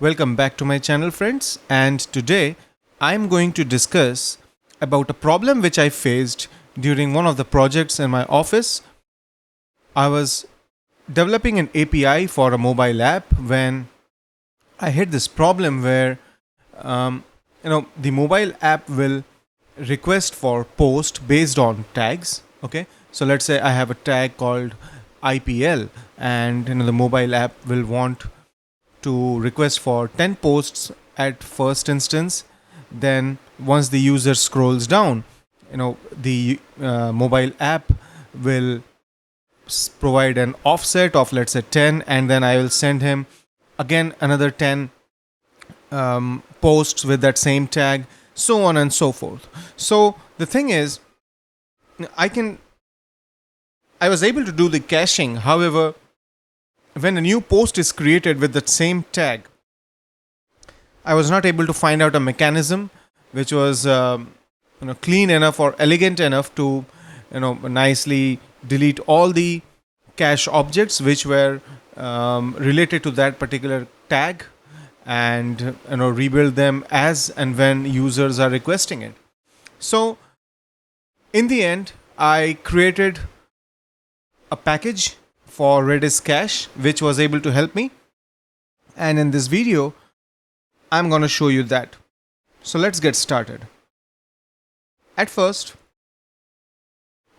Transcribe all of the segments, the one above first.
Welcome back to my channel, friends, and today I'm going to discuss about a problem which I faced during one of the projects in my office. I was developing an API for a mobile app when I hit this problem where the mobile app will request for post based on tags. Okay, so let's say I have a tag called IPL, and the mobile app will want to request for 10 posts at first instance. Then once the user scrolls down, the mobile app will provide an offset of, let's say, 10, and then I will send him again another 10 posts with that same tag, so on and so forth. So the thing is, i I was able to do the caching. However, when a new post is created with that same tag, I was not able to find out a mechanism which was clean enough or elegant enough to nicely delete all the cache objects which were related to that particular tag, and rebuild them as and when users are requesting it. So in the end, I created a package for Redis cache which was able to help me, and in this video I'm going to show you that. So let's get started. At first,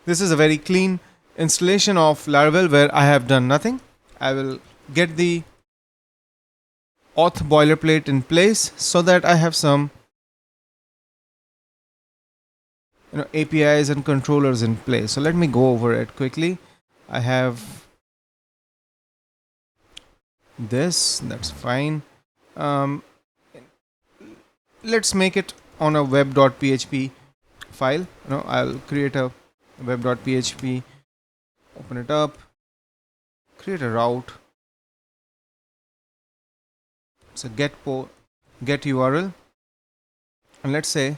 this is a very clean installation of Laravel where I have done nothing. I will get the auth boilerplate in place so that I have some APIs and controllers in place. So let me go over it quickly. I have this, that's fine. Let's make it on a web.php file. I'll create a web.php, open it up, create a route. It's a get URL, and let's say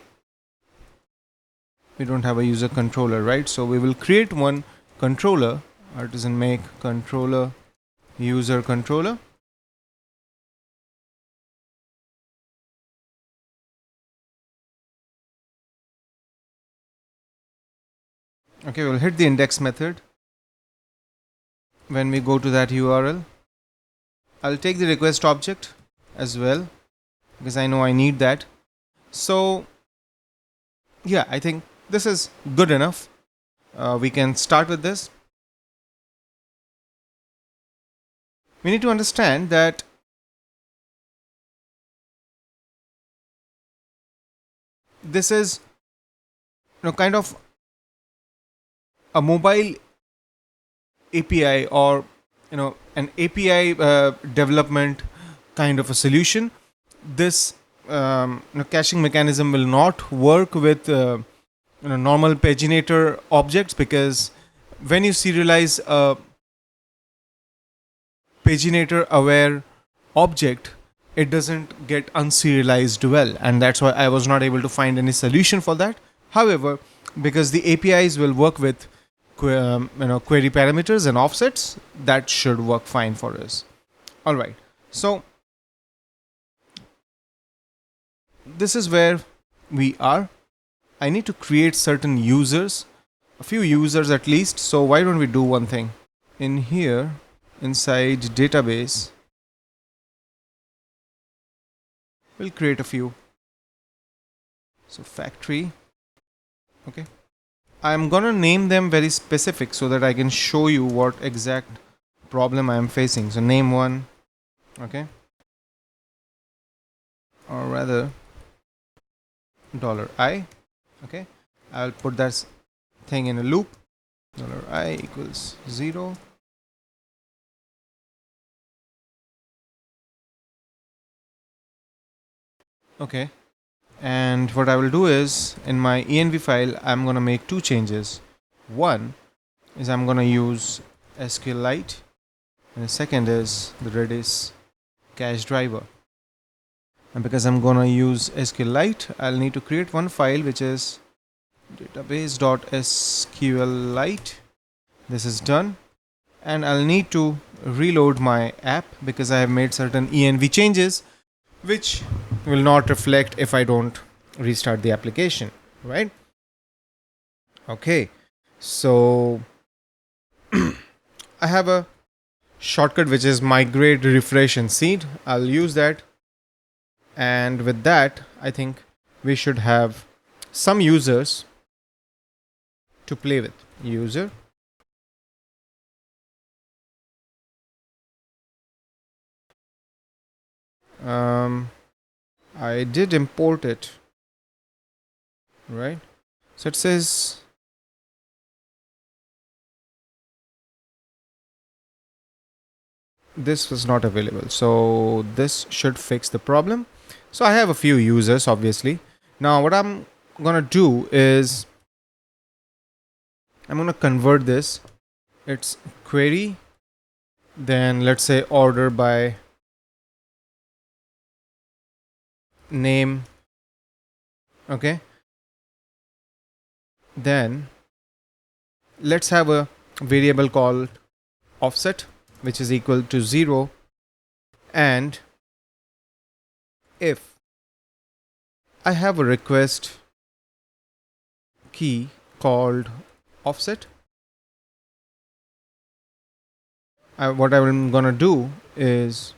we don't have a user controller, right? So we will create one controller, artisan make controller user controller. Okay, we'll hit the index method. When we go to that URL, I'll take the request object as well because I know I need that. So yeah, I think this is good enough. We can start with this. We need to understand that this is kind of a mobile API, or an API development kind of a solution. This caching mechanism will not work with normal paginator objects, because when you serialize a paginator aware object, it doesn't get unserialized well, and that's why I was not able to find any solution for that. However, because the APIs will work with query parameters and offsets, that should work fine for us. All right, so this is where we are. I need to create certain users, a few users at least. So why don't we do one thing in here, inside database, we'll create a few. So factory. Okay, I'm gonna name them very specific so that I can show you what exact problem I am facing. So name one, okay, or rather $I. Okay, I'll put that thing in a loop. $I equals 0. Okay, and what I will do is, in my env file, I'm gonna make two changes. One is I'm gonna use SQLite, and the second is the Redis cache driver. And because I'm gonna use SQLite, I'll need to create one file which is database.sqlite. This is done, and I'll need to reload my app because I have made certain env changes. which will not reflect if I don't restart the application, right? Okay, so I have a shortcut which is migrate, refresh, and seed. I'll use that, and with that, I think we should have some users to play with. User, I did import it, right? So it says this was not available. So this should fix the problem. So I have a few users, obviously. Now what I'm gonna do is I'm gonna convert this. It's query, then let's say order by name. Okay. Then let's have a variable called offset, which is equal to 0. And if I have a request key called offset, what I'm gonna do is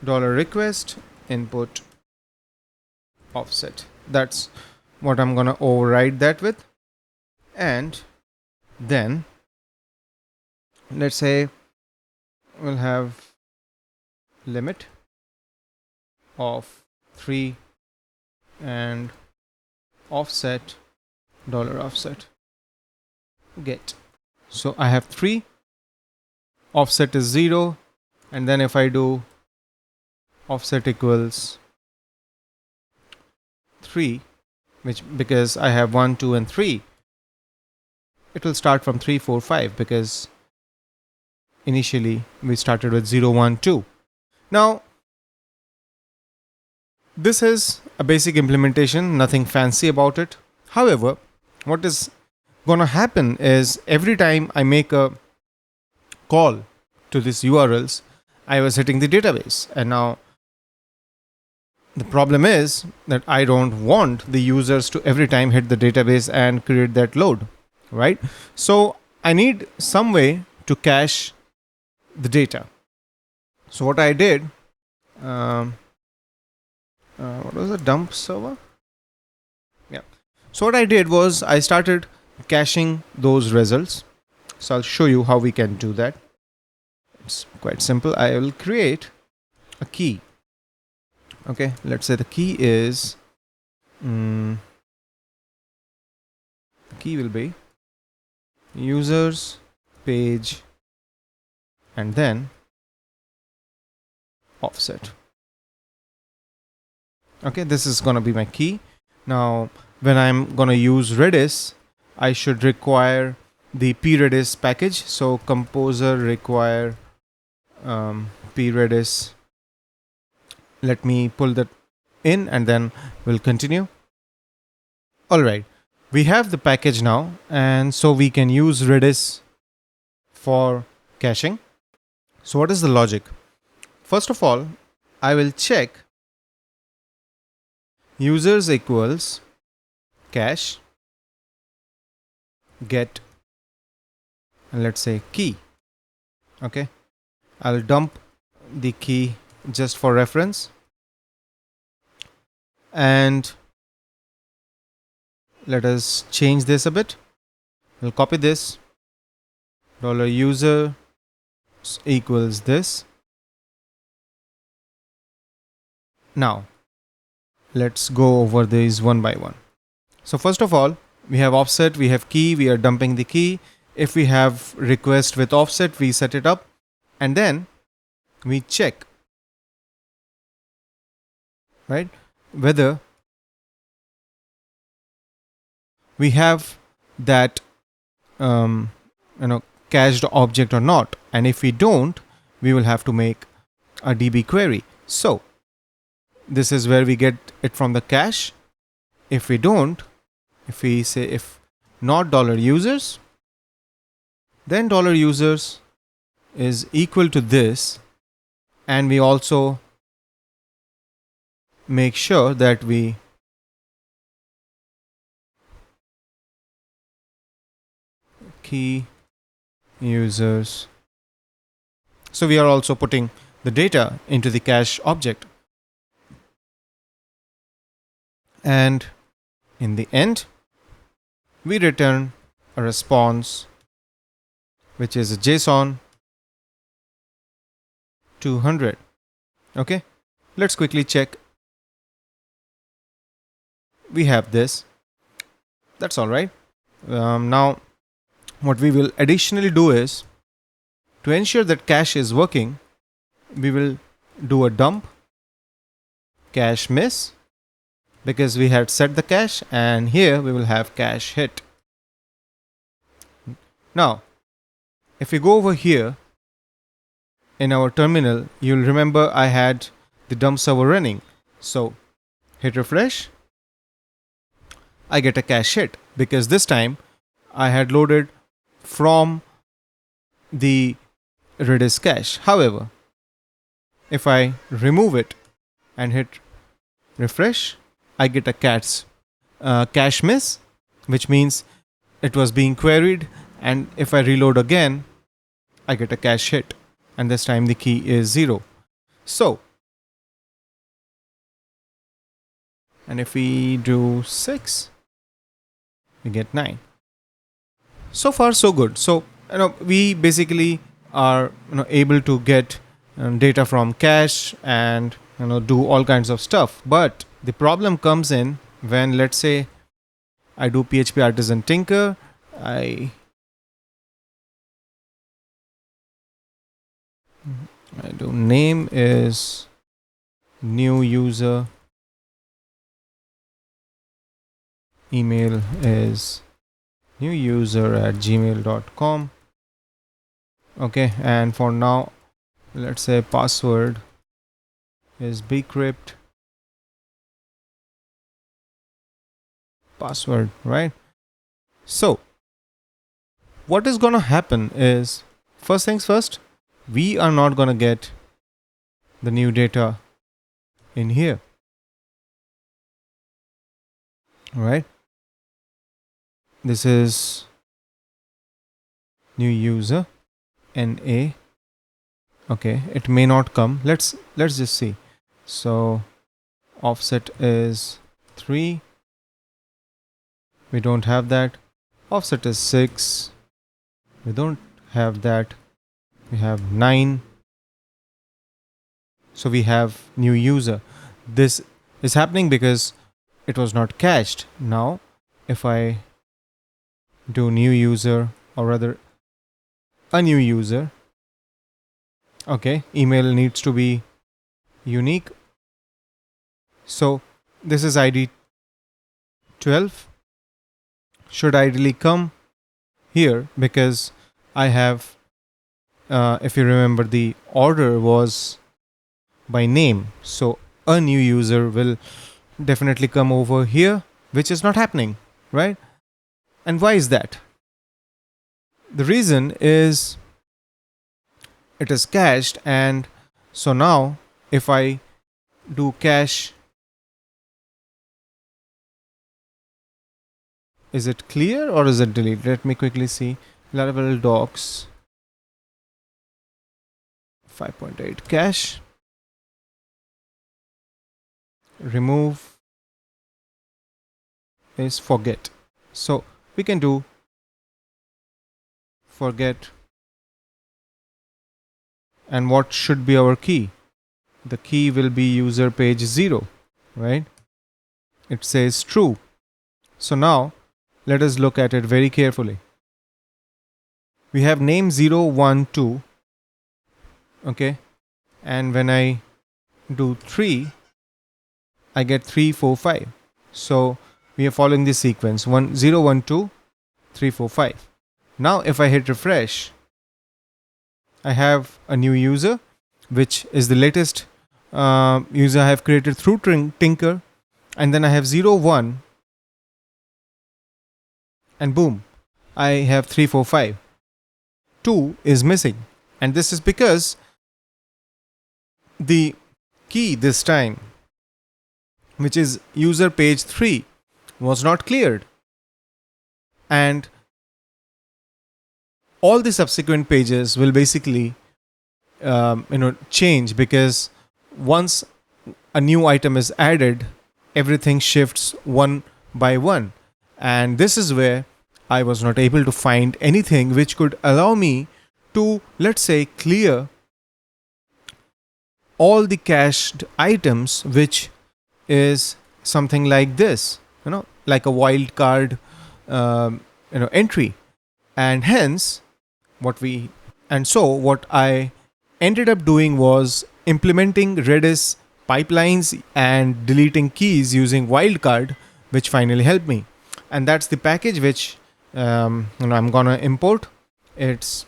$request input offset. That's what I'm gonna override that with. And then let's say we'll have limit of 3 and offset $offset get. So I have 3, offset is 0, and then if I do offset equals 3, which because I have 1, 2, and 3, it will start from 3, 4, 5 because initially we started with 0, 1, 2. Now, this is a basic implementation, nothing fancy about it. However, what is gonna happen is every time I make a call to these URLs, I was hitting the database. And now the problem is that I don't want the users to every time hit the database and create that load, right? So I need some way to cache the data. So what I did, what was the dump server? Yeah. So what I did was I started caching those results. So I'll show you how we can do that. It's quite simple. I will create a key. Okay, let's say the key is the key will be users page and then offset. Okay, this is going to be my key. Now when I'm going to use Redis, I should require the predis package. So composer require predis. Let me pull that in and then we'll continue. All right, we have the package now, and so we can use Redis for caching. So what is the logic? First of all, I will check users equals cache get, and let's say key. Okay, I'll dump the key just for reference, and let us change this a bit. We'll copy this, $user equals this. Now let's go over these one by one. So first of all, we have offset, we have key, we are dumping the key. If we have request with offset, we set it up, and then we check, right, whether we have that cached object or not. And if we don't, we will have to make a DB query. So this is where we get it from the cache. If we don't, if we say if not $users, then $users is equal to this, And we also make sure that we key users. So we are also putting the data into the cache object. And in the end, we return a response which is a JSON 200. Okay, let's quickly check. We have this. That's all right. Now, what we will additionally do is to ensure that cache is working, we will do a dump cache miss because we had set the cache, and here we will have cache hit. Now, if we go over here in our terminal, you'll remember I had the dump server running. So hit refresh, I get a cache hit because this time I had loaded from the Redis cache. However, if I remove it and hit refresh, I get a cache miss, which means it was being queried. And if I reload again, I get a cache hit, and this time the key is 0. So, and if we do 6, we get 9. So far, so good. So, we basically are able to get data from cache and do all kinds of stuff. But the problem comes in when, let's say, I do PHP artisan tinker. I do name is new user, email is newyuser@gmail.com. Okay, and for now, let's say password is bcrypt password, right? So what is going to happen is, first things first, we are not going to get the new data in here, right? This is new user NA. Okay, it may not come. Let's just see. So offset is 3. We don't have that. Offset is 6. We don't have that. We have 9. So we have new user. This is happening because it was not cached. Now, if I do new user, or rather a new user, okay, email needs to be unique. So this is ID 12. Should ideally come here because I have, if you remember, the order was by name. So a new user will definitely come over here, which is not happening, right? And why is that? The reason is it is cached, and so now if I do cache, is it clear or is it delete? Let me quickly see. Laravel docs 5.8 cache, remove is forget. So we can do forget. And what should be our key? The key will be user page 0, right? It says true. So now let us look at it very carefully. We have name 0, 1, 2. Okay. And when I do 3, I get 3, 4, 5. So we are following this sequence 1, 0, 1, 2, 3, 4, 5. Now if I hit refresh, I have a new user, which is the latest user I have created through Tinker. And then I have 0, 1, and boom, I have 3, 4, 5. 2 is missing. And this is because the key this time, which is user page 3, was not cleared. And all the subsequent pages will basically change, because once a new item is added, everything shifts one by one. And this is where I was not able to find anything which could allow me to, let's say, clear all the cached items, which is something like this, like a wild card entry. And hence, what I ended up doing was implementing Redis pipelines and deleting keys using wildcard, which finally helped me. And that's the package which I'm gonna import. It's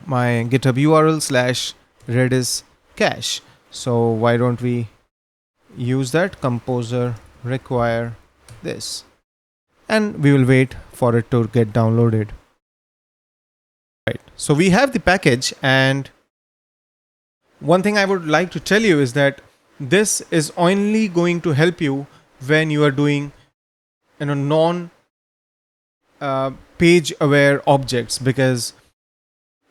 my GitHub URL / Redis cache. So why don't we use that? Composer require this, and we will wait for it to get downloaded. Right. So we have the package, and one thing I would like to tell you is that this is only going to help you when you are doing non page aware objects, because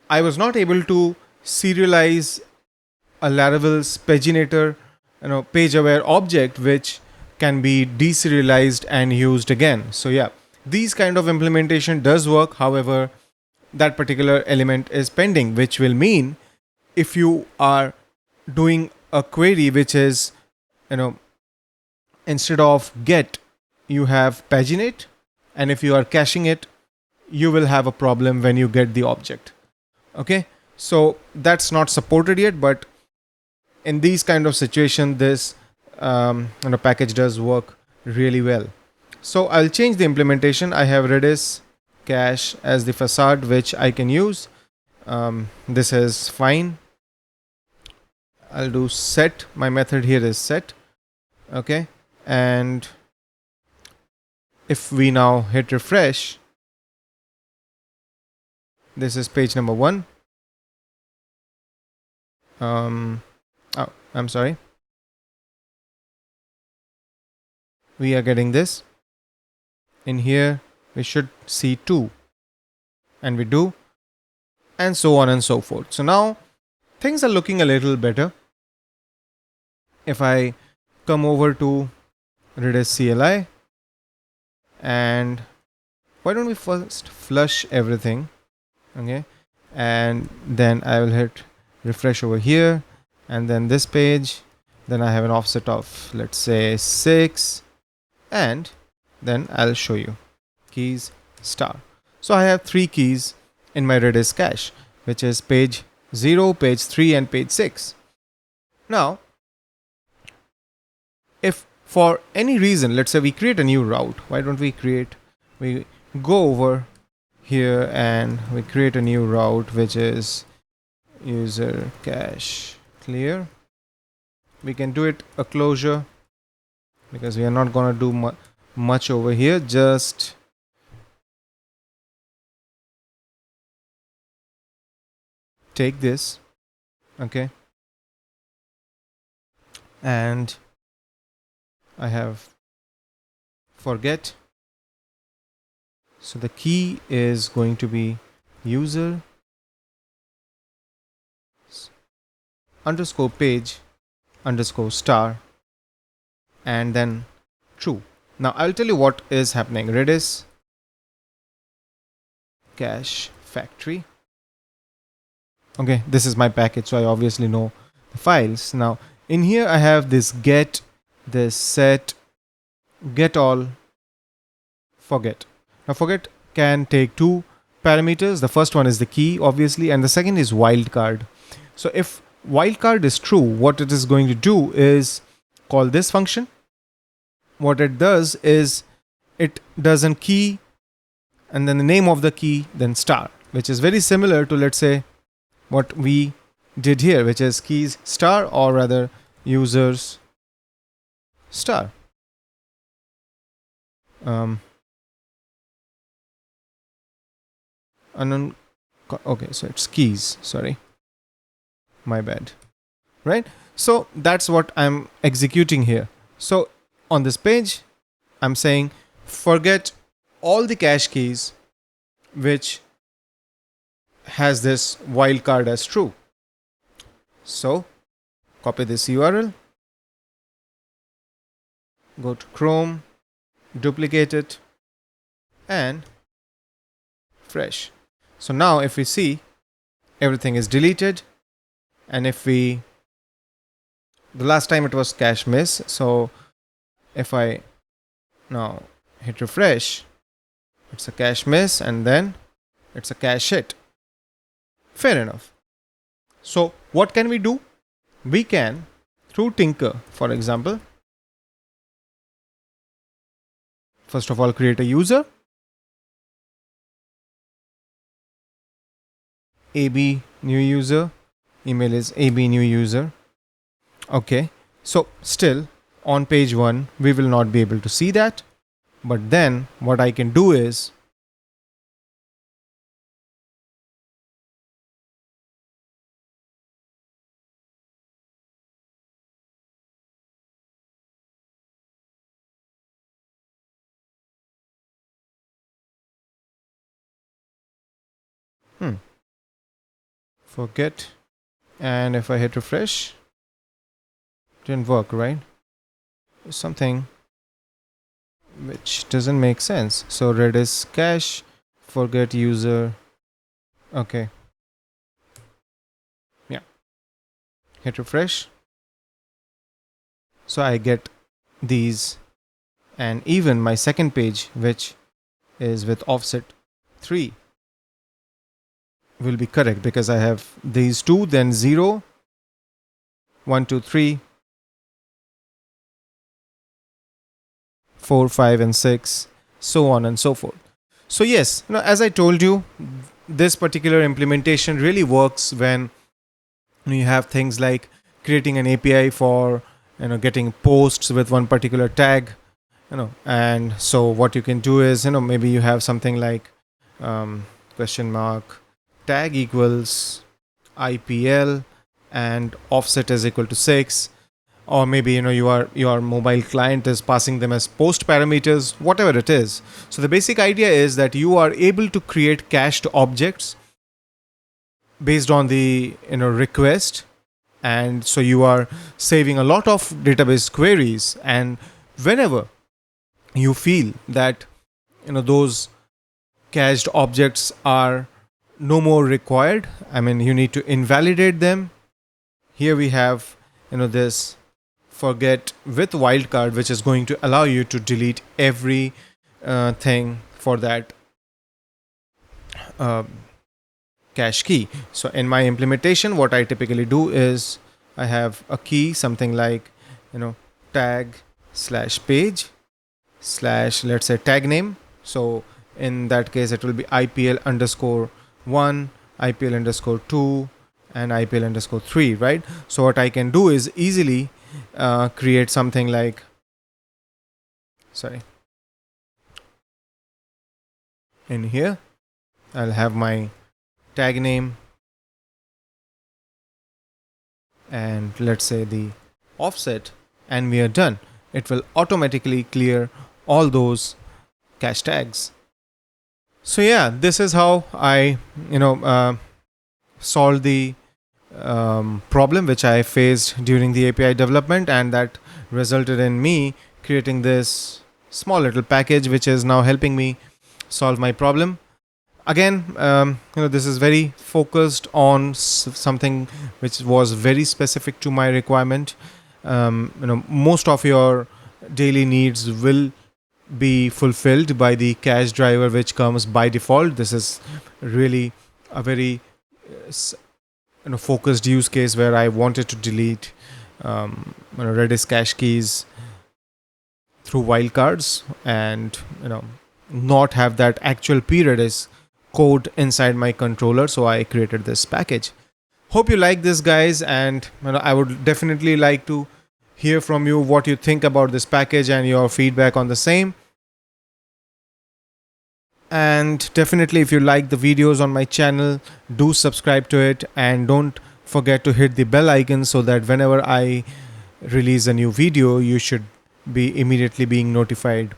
I was not able to serialize a Laravel's paginator page aware object which can be deserialized and used again. So yeah, these kind of implementation does work. However, that particular element is pending, which will mean if you are doing a query which is instead of get, you have paginate, and if you are caching it, you will have a problem when you get the object. Okay, so that's not supported yet, but in these kind of situation, this package does work really well. So I'll change the implementation. I have Redis cache as the facade which I can use. This is fine. I'll do set. My method here is set. Okay, and if we now hit refresh, this is page number 1. I'm sorry. We are getting this. In here, we should see 2. And we do. And so on and so forth. So now, things are looking a little better. If I come over to Redis CLI, and why don't we first flush everything, okay, and then I will hit refresh over here, and then this page, then I have an offset of, let's say, 6, and then I'll show you keys star. So I have 3 keys in my Redis cache, which is page 0, page 3, and page 6. Now, if for any reason, let's say we create a new route, why don't we go over here and we create a new route, which is user cache clear. We can do it a closure because we are not going to do much over here. Just take this, okay, and I have forget. So the key is going to be user underscore page underscore star, and then true. Now I'll tell you what is happening. Redis cache factory. Okay, this is my package, so I obviously know the files. Now in here I have this get, this set, get all, forget. Now forget can take 2 parameters. The first one is the key, obviously, and the second is wildcard. So if wildcard is true, what it is going to do is call this function. What it does is it does a key and then the name of the key, then star, which is very similar to, let's say, what we did here, which is keys star, or rather users star. Okay, so it's keys, sorry, my bad. right? So that's what I'm executing here. So on this page, I'm saying forget all the cache keys which has this wildcard as true. So copy this URL, go to Chrome, duplicate it, and fresh. So now if we see, everything is deleted. And if we, the last time it was cache miss. So if I now hit refresh, it's a cache miss and then it's a cache hit. Fair enough. So what can we do? We can, through Tinker, for example, first of all, create a user, AB new user, email is AB new user. Okay, so still on page 1, we will not be able to see that. But then what I can do is forget, and if I hit refresh, didn't work, right? Something which doesn't make sense. So Redis cache, forget user. Okay. Yeah. Hit refresh. So I get these, and even my second page, which is with offset 3, will be correct because I have these two, then 0, 1, 2, 3, 4, 5, and 6, so on and so forth. So yes, as I told you, this particular implementation really works when you have things like creating an API for getting posts with one particular tag, and so what you can do is maybe you have something like question mark tag equals IPL and offset is equal to 6, or maybe your mobile client is passing them as post parameters, whatever it is. So the basic idea is that you are able to create cached objects based on the request, and so you are saving a lot of database queries. And whenever you feel that those cached objects are no more required, I mean you need to invalidate them, here we have this forget with wildcard, which is going to allow you to delete every thing for that cache key. So in my implementation, what I typically do is I have a key, something like tag slash page slash, let's say, tag name. So in that case it will be IPL underscore 1, IPL underscore 2, and IPL underscore 3, right? So what I can do is easily create something like, in here I'll have my tag name and let's say the offset, and we are done. It will automatically clear all those cache tags. So yeah, this is how I solve the problem which I faced during the API development, and that resulted in me creating this small little package which is now helping me solve my problem. Again, this is very focused on something which was very specific to my requirement. Most of your daily needs will be fulfilled by the cache driver which comes by default. This is really a very focused use case where I wanted to delete Redis cache keys through wildcards and not have that actual Redis code inside my controller. So I created this package. Hope you like this, guys, and I would definitely like to hear from you what you think about this package and your feedback on the same. And definitely, if you like the videos on my channel, do subscribe to it and don't forget to hit the bell icon so that whenever I release a new video, you should be immediately being notified.